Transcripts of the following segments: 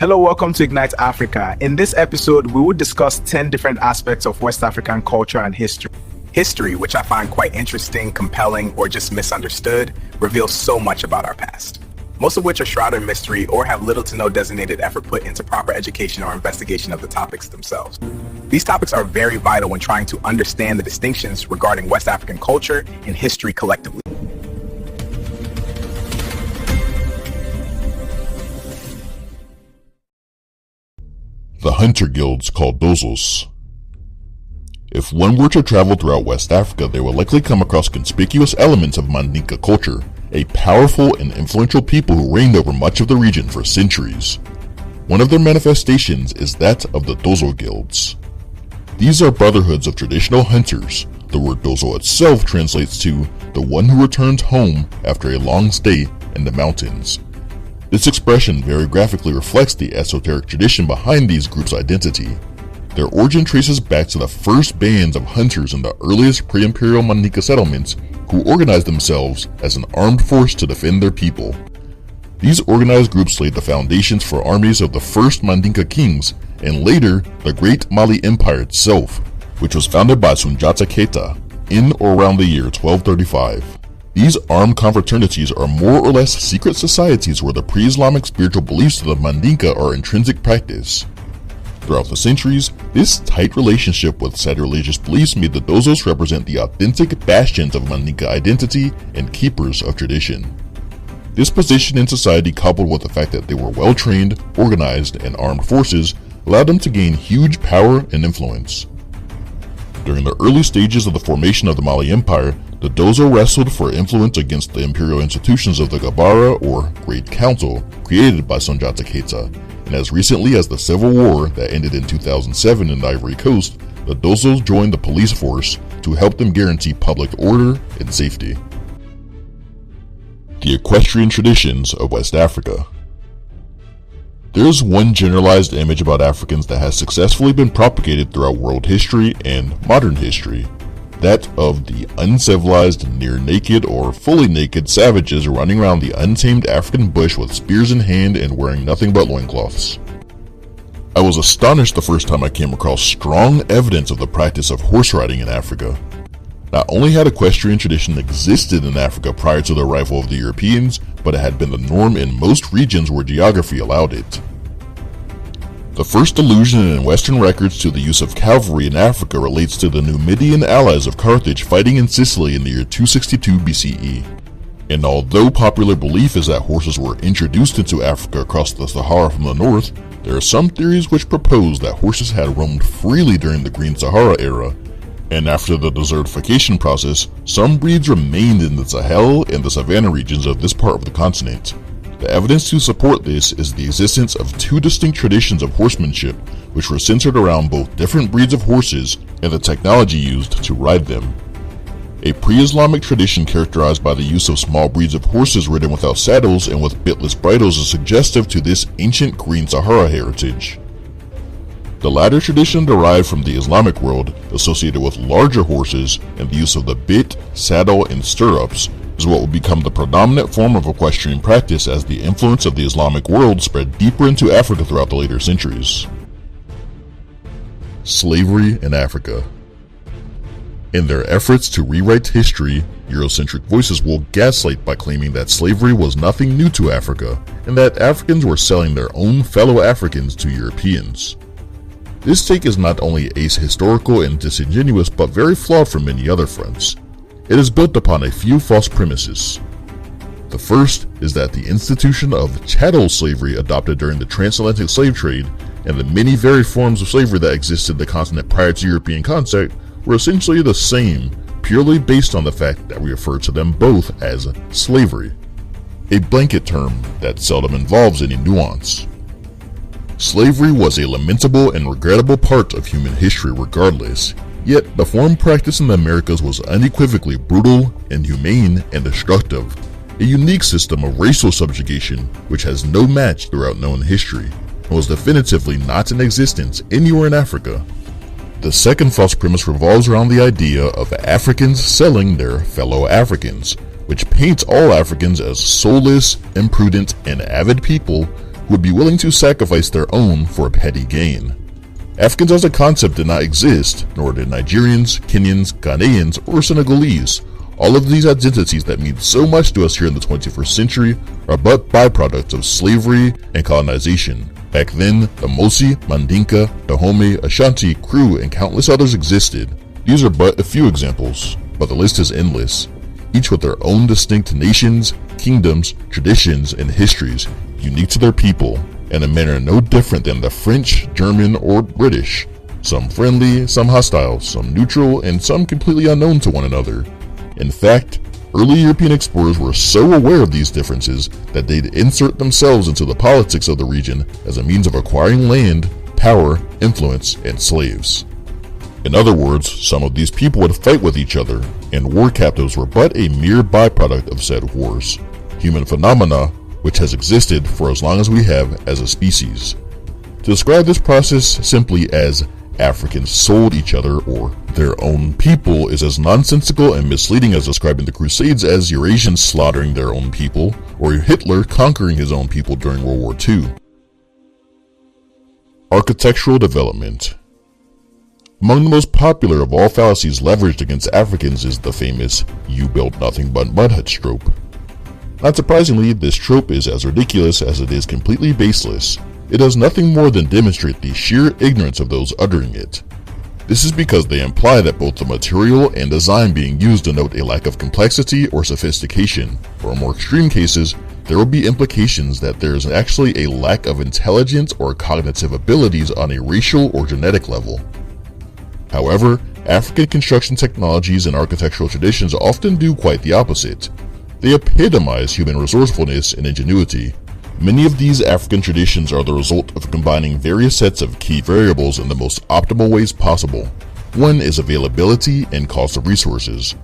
Hello, welcome to Ignite Africa. In this episode, we will discuss 10 different aspects of West African culture and history. History, which I find quite interesting, compelling, or just misunderstood, reveals so much about our past, most of which are shrouded in mystery or have little to no designated effort put into proper education or investigation of the topics themselves. These topics are very vital when trying to understand the distinctions regarding West African culture and history collectively. The hunter guilds called Dozos. If one were to travel throughout West Africa, they would likely come across conspicuous elements of Mandinka culture, a powerful and influential people who reigned over much of the region for centuries. One of their manifestations is that of the Dozo guilds. These are brotherhoods of traditional hunters. The word Dozo itself translates to the one who returns home after a long stay in the mountains. This expression very graphically reflects the esoteric tradition behind these groups' identity. Their origin traces back to the first bands of hunters in the earliest pre-imperial Mandinka settlements who organized themselves as an armed force to defend their people. These organized groups laid the foundations for armies of the first Mandinka kings and later the Great Mali Empire itself, which was founded by Sunjata Keita in or around the year 1235. These armed confraternities are more or less secret societies where the pre-Islamic spiritual beliefs of the Mandinka are intrinsic practice. Throughout the centuries, this tight relationship with said religious beliefs made the Dozos represent the authentic bastions of Mandinka identity and keepers of tradition. This position in society, coupled with the fact that they were well-trained, organized, and armed forces, allowed them to gain huge power and influence. During the early stages of the formation of the Mali Empire, the Dozo wrestled for influence against the imperial institutions of the Gabara, or Great Council, created by Sunjata Keita. And as recently as the Civil War that ended in 2007 in the Ivory Coast, the Dozos joined the police force to help them guarantee public order and safety. The equestrian traditions of West Africa. There is one generalized image about Africans that has successfully been propagated throughout world history and modern history, that of the uncivilized, near-naked, or fully naked savages running around the untamed African bush with spears in hand and wearing nothing but loincloths. I was astonished the first time I came across strong evidence of the practice of horse riding in Africa. Not only had equestrian tradition existed in Africa prior to the arrival of the Europeans, but it had been the norm in most regions where geography allowed it. The first allusion in Western records to the use of cavalry in Africa relates to the Numidian allies of Carthage fighting in Sicily in the year 262 BCE. And although popular belief is that horses were introduced into Africa across the Sahara from the north, there are some theories which propose that horses had roamed freely during the Green Sahara era, and after the desertification process, some breeds remained in the Sahel and the savanna regions of this part of the continent. The evidence to support this is the existence of two distinct traditions of horsemanship, which were centered around both different breeds of horses and the technology used to ride them. A pre-Islamic tradition characterized by the use of small breeds of horses ridden without saddles and with bitless bridles is suggestive to this ancient Green Sahara heritage. The latter tradition derived from the Islamic world, associated with larger horses and the use of the bit, saddle, and stirrups, is what would become the predominant form of equestrian practice as the influence of the Islamic world spread deeper into Africa throughout the later centuries. Slavery in Africa. In their efforts to rewrite history, Eurocentric voices will gaslight by claiming that slavery was nothing new to Africa and that Africans were selling their own fellow Africans to Europeans. This take is not only ahistorical and disingenuous but very flawed from many other fronts. It is built upon a few false premises. The first is that the institution of chattel slavery adopted during the transatlantic slave trade and the many varied forms of slavery that existed in the continent prior to European contact were essentially the same, purely based on the fact that we refer to them both as slavery, a blanket term that seldom involves any nuance. Slavery was a lamentable and regrettable part of human history regardless, yet the form practiced in the Americas was unequivocally brutal, inhumane, and destructive, a unique system of racial subjugation which has no match throughout known history, and was definitively not in existence anywhere in Africa. The second false premise revolves around the idea of Africans selling their fellow Africans, which paints all Africans as soulless, imprudent, and avid people who would be willing to sacrifice their own for a petty gain. Africans as a concept did not exist, nor did Nigerians, Kenyans, Ghanaians, or Senegalese. All of these identities that mean so much to us here in the 21st century are but byproducts of slavery and colonization. Back then, the Mosi, Mandinka, Dahomey, Ashanti, Kru, and countless others existed. These are but a few examples, but the list is endless, each with their own distinct nations, kingdoms, traditions, and histories unique to their people, in a manner no different than the French, German, or British. Some friendly, some hostile, some neutral, and some completely unknown to one another. In fact, early European explorers were so aware of these differences that they'd insert themselves into the politics of the region as a means of acquiring land, power, influence, and slaves. In other words, some of these people would fight with each other, and war captives were but a mere byproduct of said wars. Human phenomena which has existed for as long as we have as a species. To describe this process simply as Africans sold each other or their own people is as nonsensical and misleading as describing the Crusades as Eurasians slaughtering their own people or Hitler conquering his own people during World War II. Architectural development. Among the most popular of all fallacies leveraged against Africans is the famous "you built nothing but mud huts" trope. Not surprisingly, this trope is as ridiculous as it is completely baseless. It does nothing more than demonstrate the sheer ignorance of those uttering it. This is because they imply that both the material and design being used denote a lack of complexity or sophistication, or in more extreme cases, there will be implications that there is actually a lack of intelligence or cognitive abilities on a racial or genetic level. However, African construction technologies and architectural traditions often do quite the opposite. They epitomize human resourcefulness and ingenuity. Many of these African traditions are the result of combining various sets of key variables in the most optimal ways possible. One is availability and cost of resources.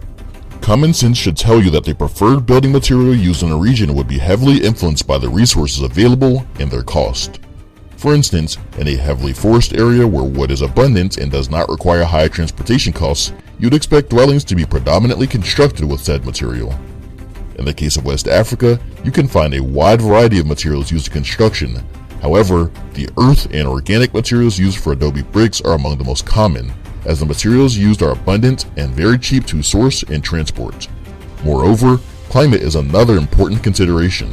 Common sense should tell you that the preferred building material used in a region would be heavily influenced by the resources available and their cost. For instance, in a heavily forested area where wood is abundant and does not require high transportation costs, you'd expect dwellings to be predominantly constructed with said material. In the case of West Africa, you can find a wide variety of materials used in construction. However, the earth and organic materials used for adobe bricks are among the most common, as the materials used are abundant and very cheap to source and transport. Moreover, climate is another important consideration.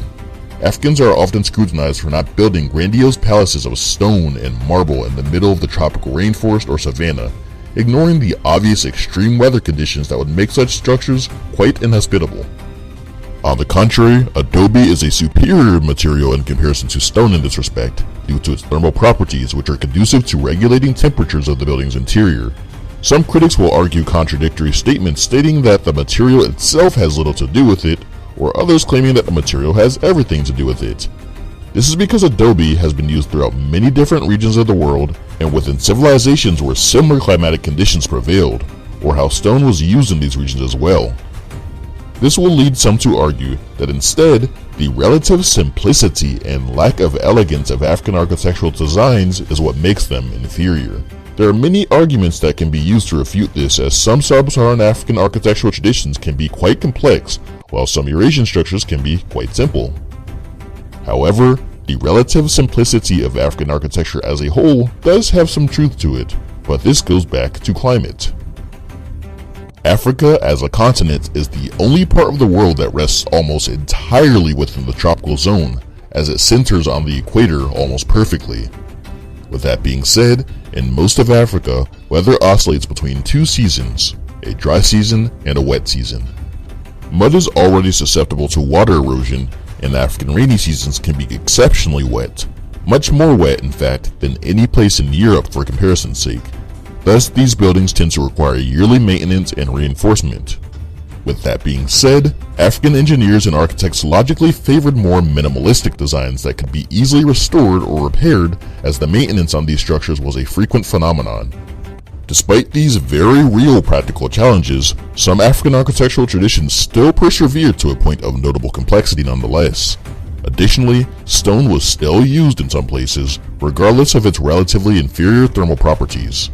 Africans are often scrutinized for not building grandiose palaces of stone and marble in the middle of the tropical rainforest or savanna, ignoring the obvious extreme weather conditions that would make such structures quite inhospitable. On the contrary, adobe is a superior material in comparison to stone in this respect, due to its thermal properties which are conducive to regulating temperatures of the building's interior. Some critics will argue contradictory statements stating that the material itself has little to do with it, or others claiming that the material has everything to do with it. This is because adobe has been used throughout many different regions of the world and within civilizations where similar climatic conditions prevailed, or how stone was used in these regions as well. This will lead some to argue that instead, the relative simplicity and lack of elegance of African architectural designs is what makes them inferior. There are many arguments that can be used to refute this, as some sub-Saharan African architectural traditions can be quite complex, while some Eurasian structures can be quite simple. However, the relative simplicity of African architecture as a whole does have some truth to it, but this goes back to climate. Africa as a continent is the only part of the world that rests almost entirely within the tropical zone, as it centers on the equator almost perfectly. With that being said, in most of Africa, weather oscillates between two seasons, a dry season and a wet season. Mud is already susceptible to water erosion, and African rainy seasons can be exceptionally wet, much more wet in fact than any place in Europe for comparison's sake. Thus, these buildings tend to require yearly maintenance and reinforcement. With that being said, African engineers and architects logically favored more minimalistic designs that could be easily restored or repaired, as the maintenance on these structures was a frequent phenomenon. Despite these very real practical challenges, some African architectural traditions still persevere to a point of notable complexity nonetheless. Additionally, stone was still used in some places, regardless of its relatively inferior thermal properties.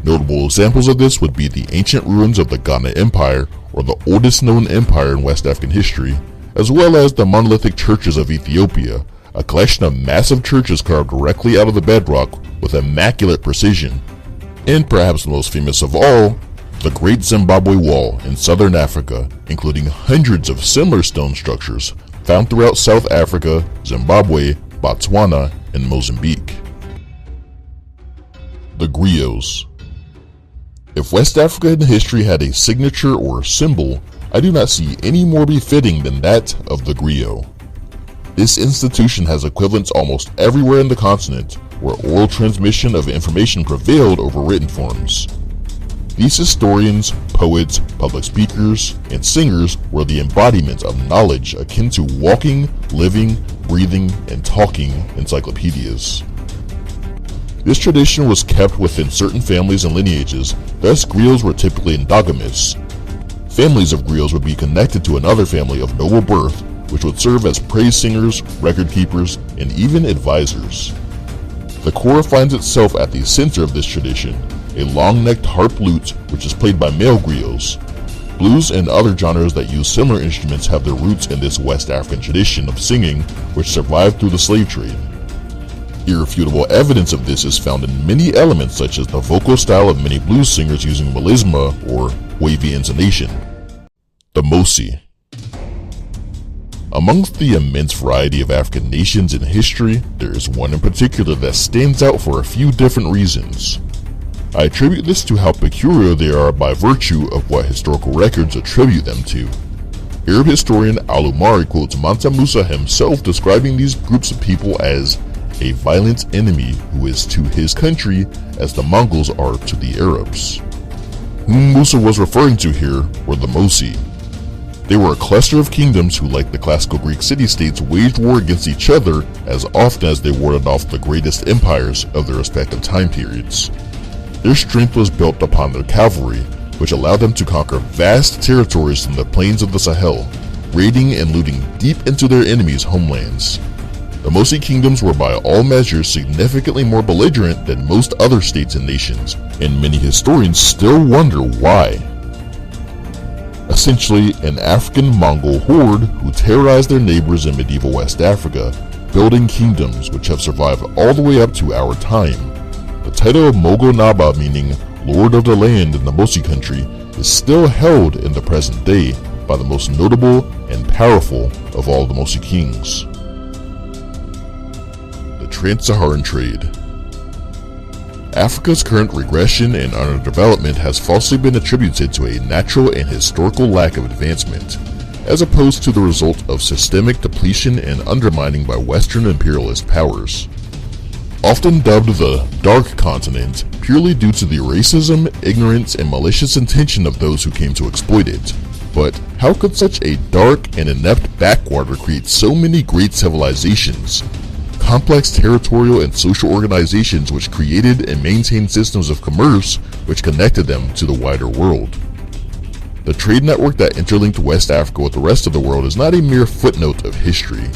Notable examples of this would be the ancient ruins of the Ghana Empire, or the oldest known empire in West African history, as well as the monolithic churches of Ethiopia, a collection of massive churches carved directly out of the bedrock with immaculate precision, and perhaps the most famous of all, the Great Zimbabwe Wall in southern Africa, including hundreds of similar stone structures found throughout South Africa, Zimbabwe, Botswana, and Mozambique. The griots. If West African history had a signature or symbol, I do not see any more befitting than that of the griot. This institution has equivalents almost everywhere in the continent, where oral transmission of information prevailed over written forms. These historians, poets, public speakers, and singers were the embodiment of knowledge akin to walking, living, breathing, and talking encyclopedias. This tradition was kept within certain families and lineages, thus griots were typically endogamous. Families of griots would be connected to another family of noble birth, which would serve as praise singers, record keepers, and even advisors. The core finds itself at the center of this tradition, a long-necked harp lute which is played by male griots. Blues and other genres that use similar instruments have their roots in this West African tradition of singing which survived through the slave trade. Irrefutable evidence of this is found in many elements such as the vocal style of many blues singers using melisma or wavy intonation. The Mosi. Amongst the immense variety of African nations in history, there is one in particular that stands out for a few different reasons. I attribute this to how peculiar they are by virtue of what historical records attribute them to. Arab historian Al-Umari quotes Mansa Musa himself describing these groups of people as a violent enemy who is to his country as the Mongols are to the Arabs. Whom Musa was referring to here were the Mosi. They were a cluster of kingdoms who, like the classical Greek city-states, waged war against each other as often as they warded off the greatest empires of their respective time periods. Their strength was built upon their cavalry, which allowed them to conquer vast territories in the plains of the Sahel, raiding and looting deep into their enemies' homelands. The Mosi kingdoms were by all measures significantly more belligerent than most other states and nations, and many historians still wonder why. Essentially, an African Mongol horde who terrorized their neighbors in medieval West Africa, building kingdoms which have survived all the way up to our time. The title of Mogo Naba, meaning Lord of the Land in the Mosi country, is still held in the present day by the most notable and powerful of all the Mosi kings. The Trans-Saharan Trade. Africa's current regression and underdevelopment has falsely been attributed to a natural and historical lack of advancement, as opposed to the result of systemic depletion and undermining by Western imperialist powers. Often dubbed the Dark Continent purely due to the racism, ignorance, and malicious intention of those who came to exploit it. But how could such a dark and inept backwater create so many great civilizations? Complex territorial and social organizations which created and maintained systems of commerce which connected them to the wider world. The trade network that interlinked West Africa with the rest of the world is not a mere footnote of history.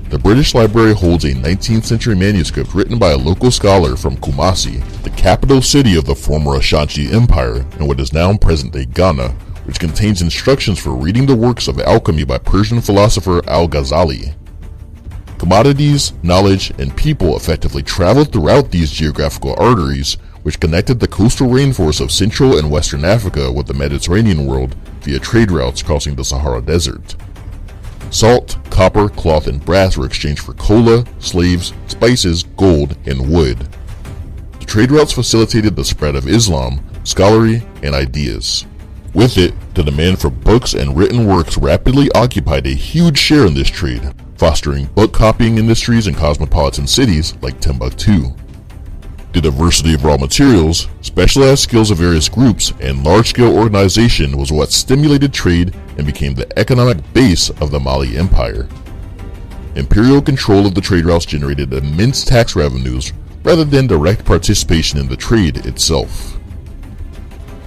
The British Library holds a 19th century manuscript written by a local scholar from Kumasi, the capital city of the former Ashanti Empire in what is now present-day Ghana, which contains instructions for reading the works of alchemy by Persian philosopher Al-Ghazali. Commodities, knowledge, and people effectively traveled throughout these geographical arteries, which connected the coastal rainforests of Central and Western Africa with the Mediterranean world via trade routes crossing the Sahara Desert. Salt, copper, cloth, and brass were exchanged for cola, slaves, spices, gold, and wood. The trade routes facilitated the spread of Islam, scholarly, and ideas. With it, the demand for books and written works rapidly occupied a huge share in this trade, fostering book copying industries in cosmopolitan cities like Timbuktu. The diversity of raw materials, specialized skills of various groups, and large-scale organization was what stimulated trade and became the economic base of the Mali Empire. Imperial control of the trade routes generated immense tax revenues rather than direct participation in the trade itself.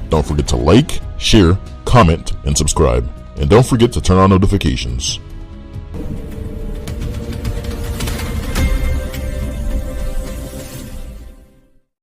Don't forget to like, share, comment, and subscribe, and don't forget to turn on notifications.